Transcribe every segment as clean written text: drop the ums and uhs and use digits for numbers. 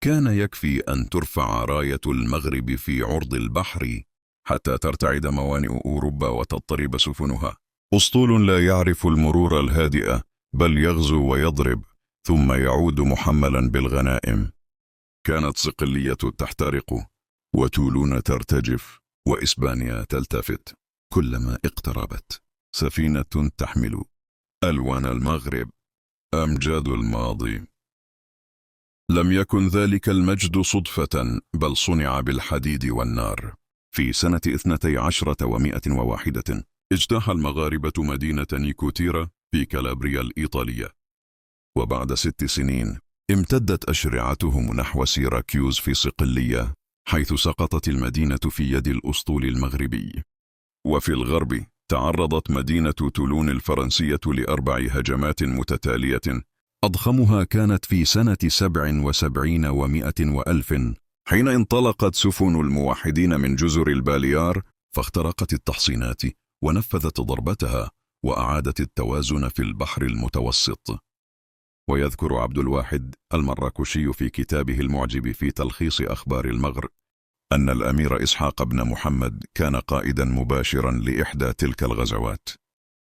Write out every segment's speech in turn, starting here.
كان يكفي أن ترفع راية المغرب في عرض البحر حتى ترتعد موانئ أوروبا وتضطرب سفنها. أسطول لا يعرف المرور الهادئ، بل يغزو ويضرب ثم يعود محملا بالغنائم. كانت صقلية تحترق، وتولون ترتجف، وإسبانيا تلتفت كلما اقتربت. سفينة تحمل ألوان المغرب، أمجاد الماضي. لم يكن ذلك المجد صدفة، بل صنع بالحديد والنار. في سنة 1201 اجتاح المغاربة مدينة نيكوتيرا في كالابريا الإيطالية، وبعد 6 سنين امتدت أشرعتهم نحو سيراكيوز في صقلية، حيث سقطت المدينة في يد الأسطول المغربي. وفي الغرب تعرضت مدينة تولون الفرنسية ل4 هجمات متتالية، أضخمها كانت في سنة 77 و100 وألف، حين انطلقت سفن الموحدين من جزر الباليار فاخترقت التحصينات ونفذت ضربتها وأعادت التوازن في البحر المتوسط. ويذكر عبد الواحد المراكشي في كتابه المعجب في تلخيص أخبار المغرب أن الأمير إسحاق بن محمد كان قائدا مباشرا لإحدى تلك الغزوات،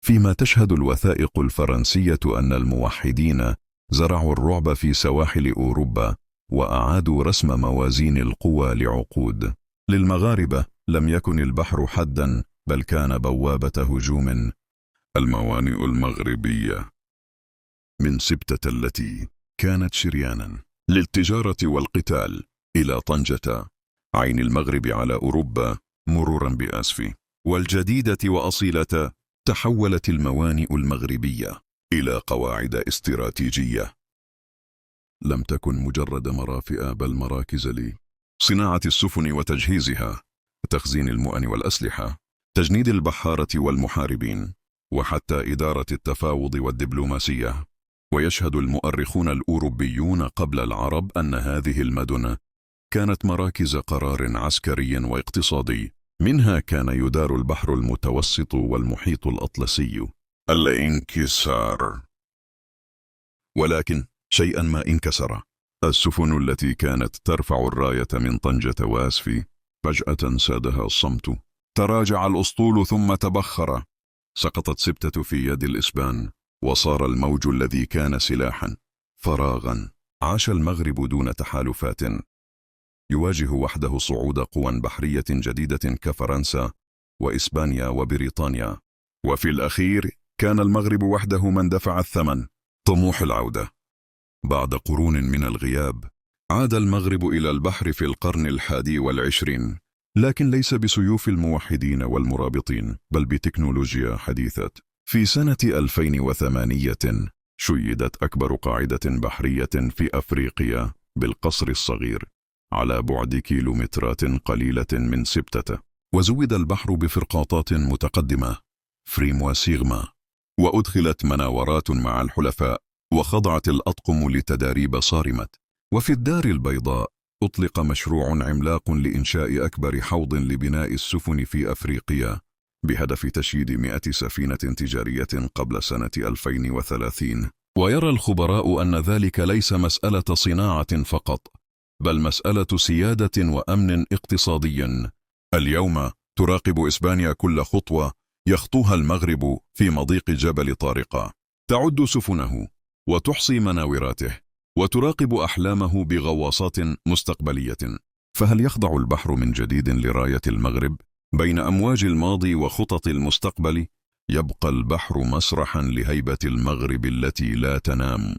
فيما تشهد الوثائق الفرنسية أن الموحدين زرعوا الرعب في سواحل أوروبا وأعادوا رسم موازين القوى لعقود. للمغاربة لم يكن البحر حدا، بل كان بوابة هجوم. الموانئ المغربية من سبتة التي كانت شريانا للتجارة والقتال إلى طنجة عين المغرب على أوروبا مرورا بآسفي والجديدة وأصيلة، تحولت الموانئ المغربية إلى قواعد استراتيجية لم تكن مجرد مرافئ، بل مراكز لصناعة السفن وتجهيزها، تخزين المؤن والأسلحة، تجنيد البحارة والمحاربين، وحتى إدارة التفاوض والدبلوماسية. ويشهد المؤرخون الأوروبيون قبل العرب أن هذه المدن كانت مراكز قرار عسكري واقتصادي، منها كان يدار البحر المتوسط والمحيط الأطلسي. الانكسار. ولكن شيئا ما انكسر. السفن التي كانت ترفع الراية من طنجة وآسفي فجأة سادها الصمت. تراجع الأسطول ثم تبخر. سقطت سبتة في يد الإسبان، وصار الموج الذي كان سلاحا فراغا. عاش المغرب دون تحالفات، يواجه وحده صعود قوى بحرية جديدة كفرنسا وإسبانيا وبريطانيا. وفي الأخير كان المغرب وحده من دفع الثمن، طموح العودة. بعد قرون من الغياب عاد المغرب إلى البحر في القرن 21، لكن ليس بسيوف الموحدين والمرابطين، بل بتكنولوجيا حديثة. في سنة 2008 شيدت أكبر قاعدة بحرية في أفريقيا بالقصر الصغير على بعد كيلومترات قليلة من سبتة، وزود البحر بفرقاطات متقدمة فريم وسيغما، وأدخلت مناورات مع الحلفاء، وخضعت الأطقم لتداريب صارمة. وفي الدار البيضاء أطلق مشروع عملاق لإنشاء أكبر حوض لبناء السفن في أفريقيا بهدف تشييد 100 سفينة تجارية قبل سنة 2030. ويرى الخبراء أن ذلك ليس مسألة صناعة فقط، بل مسألة سيادة وأمن اقتصادي. اليوم تراقب إسبانيا كل خطوة يخطوها المغرب في مضيق جبل طارق، تعد سفنه وتحصي مناوراته وتراقب أحلامه بغواصات مستقبلية. فهل يخضع البحر من جديد لراية المغرب بين أمواج الماضي وخطط المستقبل؟ يبقى البحر مسرحا لهيبة المغرب التي لا تنام.